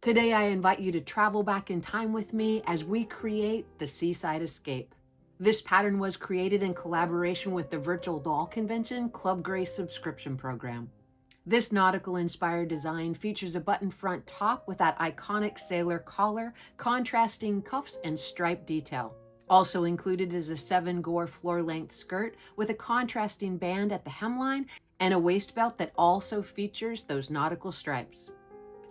Today I invite you to travel back in time with me as we create the Seaside Escape. This pattern was created in collaboration with the Virtual Doll Convention Club Grace subscription program. This nautical-inspired design features a button front top with that iconic sailor collar, contrasting cuffs, and stripe detail. Also included is a 7-gore floor-length skirt with a contrasting band at the hemline and a waist belt that also features those nautical stripes.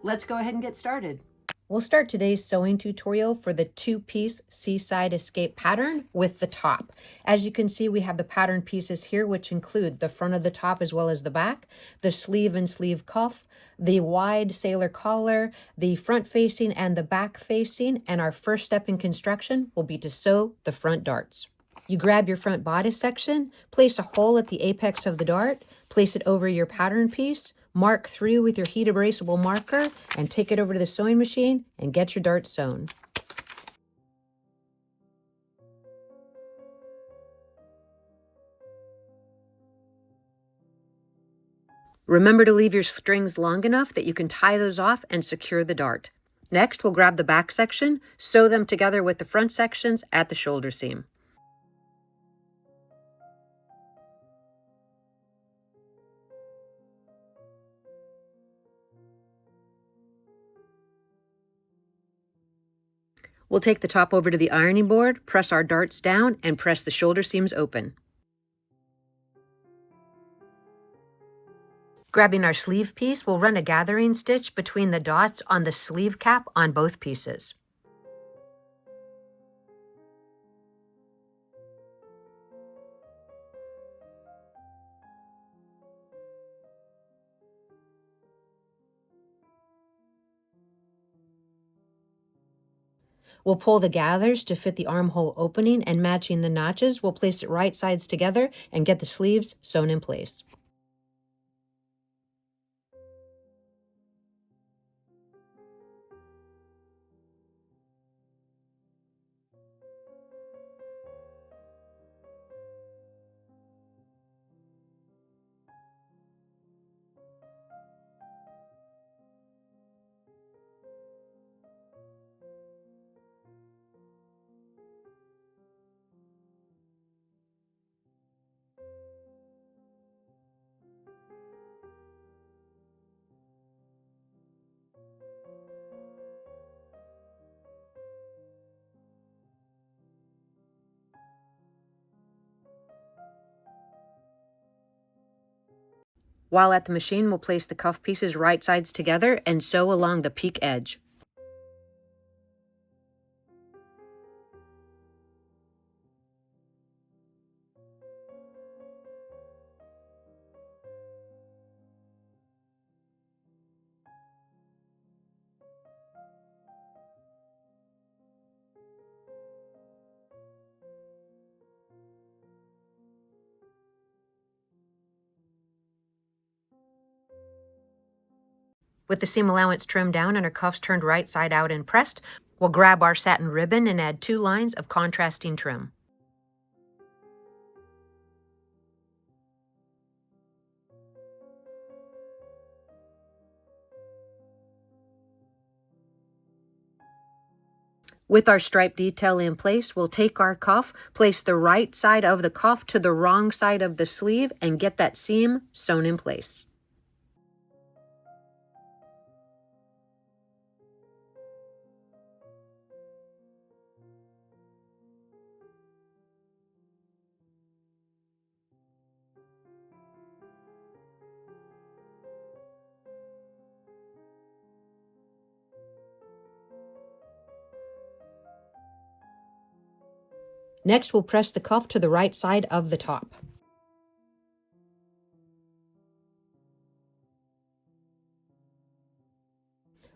Let's go ahead and get started. We'll start today's sewing tutorial for the 2-piece Seaside Escape pattern with the top. As you can see, we have the pattern pieces here, which include the front of the top as well as the back, the sleeve and sleeve cuff, the wide sailor collar, the front facing and the back facing, and our first step in construction will be to sew the front darts. You grab your front bodice section, place a hole at the apex of the dart, place it over your pattern piece, mark through with your heat erasable marker, and take it over to the sewing machine and get your dart sewn. Remember to leave your strings long enough that you can tie those off and secure the dart. Next, we'll grab the back section, sew them together with the front sections at the shoulder seam. We'll take the top over to the ironing board, press our darts down, and press the shoulder seams open. Grabbing our sleeve piece, we'll run a gathering stitch between the dots on the sleeve cap on both pieces. We'll pull the gathers to fit the armhole opening, and matching the notches, we'll place it right sides together and get the sleeves sewn in place. While at the machine, we'll place the cuff pieces right sides together and sew along the peak edge. With the seam allowance trimmed down and our cuffs turned right side out and pressed, we'll grab our satin ribbon and add 2 lines of contrasting trim. With our stripe detail in place, we'll take our cuff, place the right side of the cuff to the wrong side of the sleeve, and get that seam sewn in place. Next, we'll press the cuff to the right side of the top.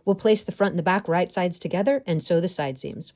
We'll place the front and the back right sides together and sew the side seams.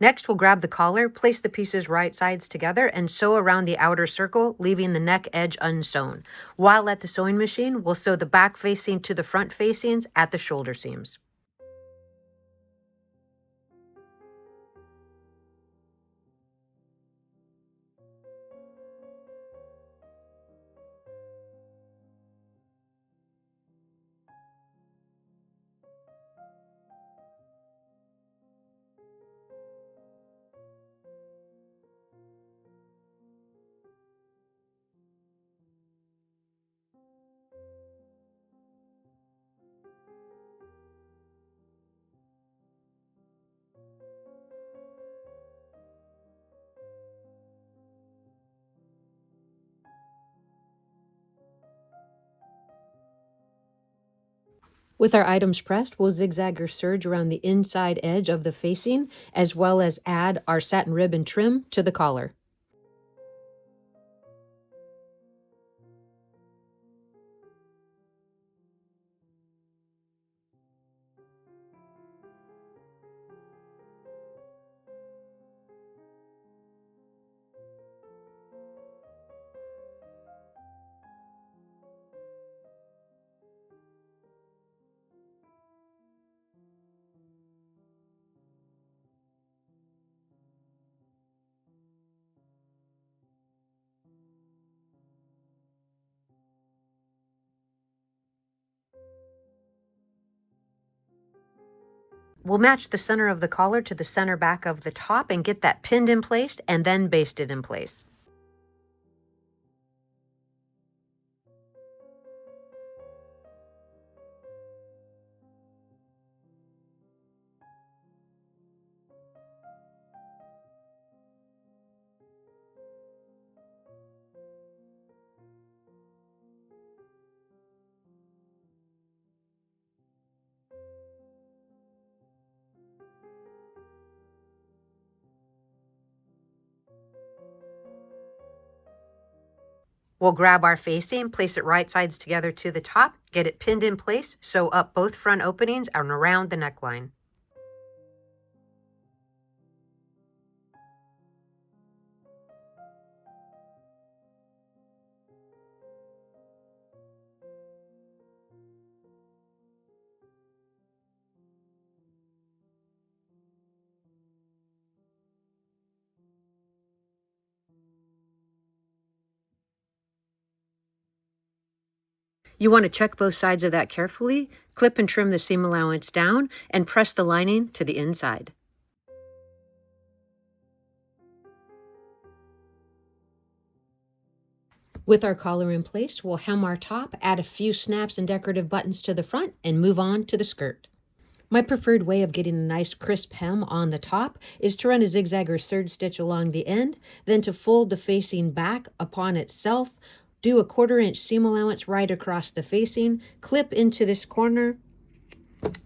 Next, we'll grab the collar, place the pieces right sides together, and sew around the outer circle, leaving the neck edge unsewn. While at the sewing machine, we'll sew the back facing to the front facings at the shoulder seams. With our items pressed, we'll zigzag or serge around the inside edge of the facing, as well as add our satin ribbon trim to the collar. We'll match the center of the collar to the center back of the top and get that pinned in place and then basted in place. We'll grab our facing, place it right sides together to the top, get it pinned in place, sew up both front openings and around the neckline. You want to check both sides of that carefully, clip and trim the seam allowance down, and press the lining to the inside. With our collar in place, we'll hem our top, add a few snaps and decorative buttons to the front, and move on to the skirt. My preferred way of getting a nice crisp hem on the top is to run a zigzag or serge stitch along the end, then to fold the facing back upon itself, do a 1/4 inch seam allowance right across the facing, clip into this corner,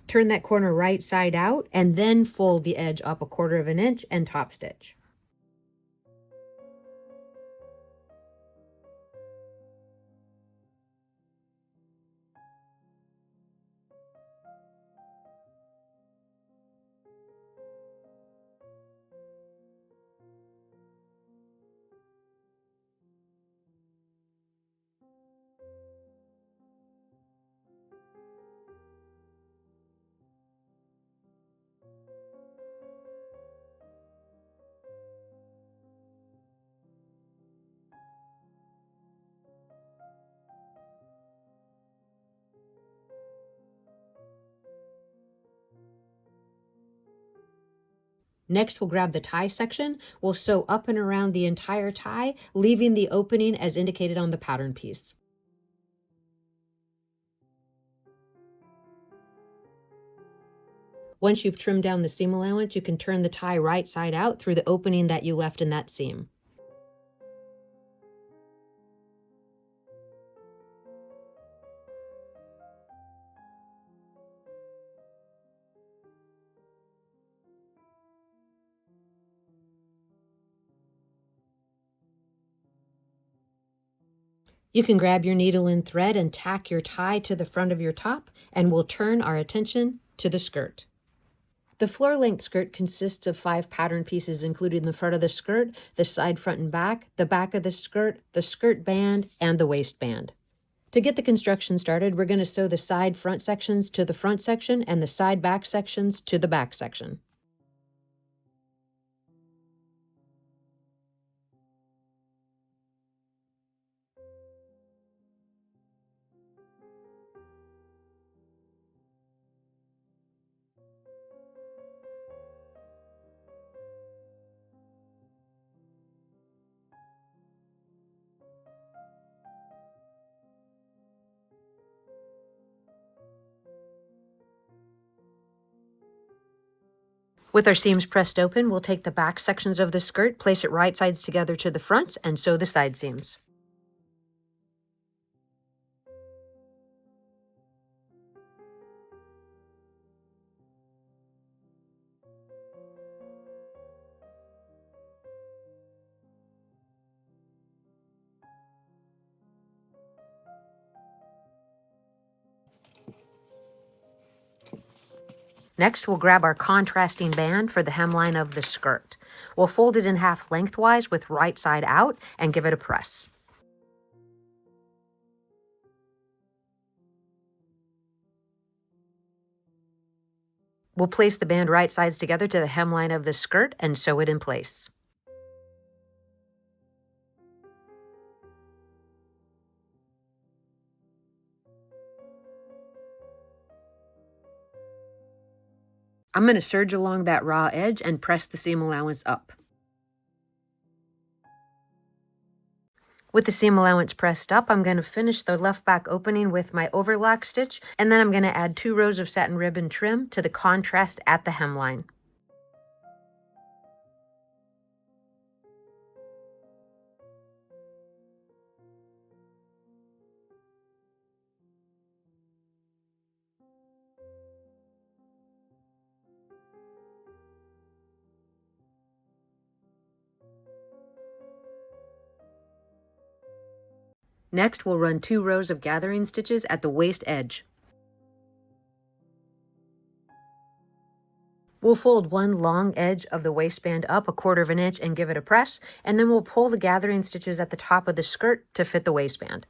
turn that corner right side out, and then fold the edge up a 1/4 inch and top stitch. Next, we'll grab the tie section. We'll sew up and around the entire tie, leaving the opening as indicated on the pattern piece. Once you've trimmed down the seam allowance, you can turn the tie right side out through the opening that you left in that seam. You can grab your needle and thread and tack your tie to the front of your top, and we'll turn our attention to the skirt. The floor-length skirt consists of 5 pattern pieces, including the front of the skirt, the side, front, and back of the skirt band, and the waistband. To get the construction started, we're going to sew the side front sections to the front section and the side back sections to the back section. With our seams pressed open, we'll take the back sections of the skirt, place it right sides together to the front, and sew the side seams. Next, we'll grab our contrasting band for the hemline of the skirt. We'll fold it in half lengthwise with right side out and give it a press. We'll place the band right sides together to the hemline of the skirt and sew it in place. I'm going to serge along that raw edge and press the seam allowance up. With the seam allowance pressed up, I'm going to finish the left back opening with my overlock stitch, and then I'm going to add 2 rows of satin ribbon trim to the contrast at the hemline. Next, we'll run 2 rows of gathering stitches at the waist edge. We'll fold one long edge of the waistband up 1/4 inch and give it a press, and then we'll pull the gathering stitches at the top of the skirt to fit the waistband.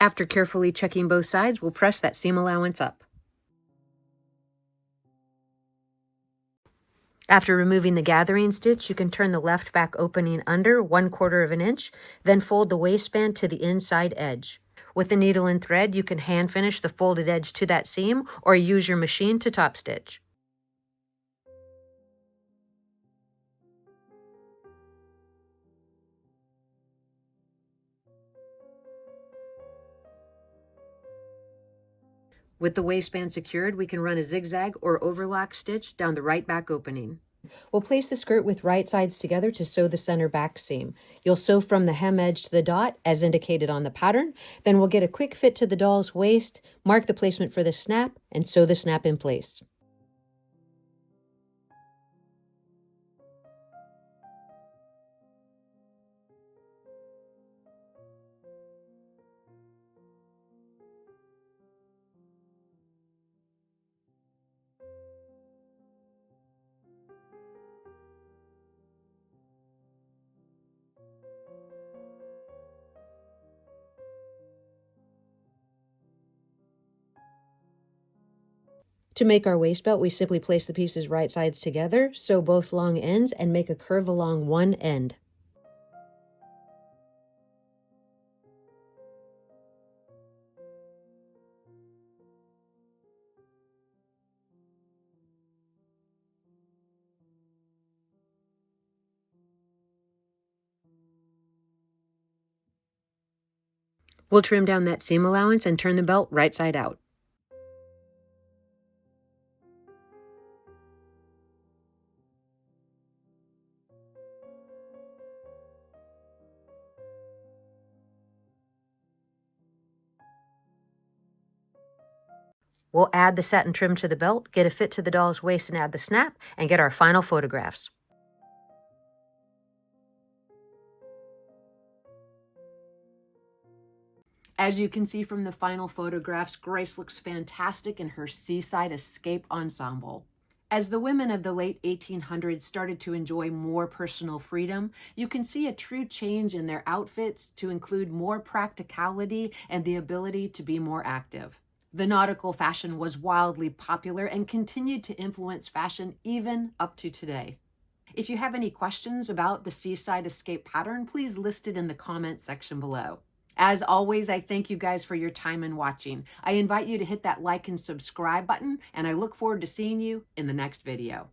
After carefully checking both sides, we'll press that seam allowance up. After removing the gathering stitch, you can turn the left back opening under 1/4 inch, then fold the waistband to the inside edge. With the needle and thread, you can hand finish the folded edge to that seam or use your machine to top stitch. With the waistband secured, we can run a zigzag or overlock stitch down the right back opening. We'll place the skirt with right sides together to sew the center back seam. You'll sew from the hem edge to the dot as indicated on the pattern. Then we'll get a quick fit to the doll's waist, mark the placement for the snap, and sew the snap in place. To make our waist belt, we simply place the pieces right sides together, sew both long ends, and make a curve along one end. We'll trim down that seam allowance and turn the belt right side out. We'll add the satin trim to the belt, get a fit to the doll's waist and add the snap, and get our final photographs. As you can see from the final photographs, Grace looks fantastic in her Seaside Escape ensemble. As the women of the late 1800s started to enjoy more personal freedom, you can see a true change in their outfits to include more practicality and the ability to be more active. The nautical fashion was wildly popular and continued to influence fashion even up to today. If you have any questions about the Seaside Escape pattern, please list it in the comments section below. As always, I thank you guys for your time and watching. I invite you to hit that like and subscribe button, and I look forward to seeing you in the next video.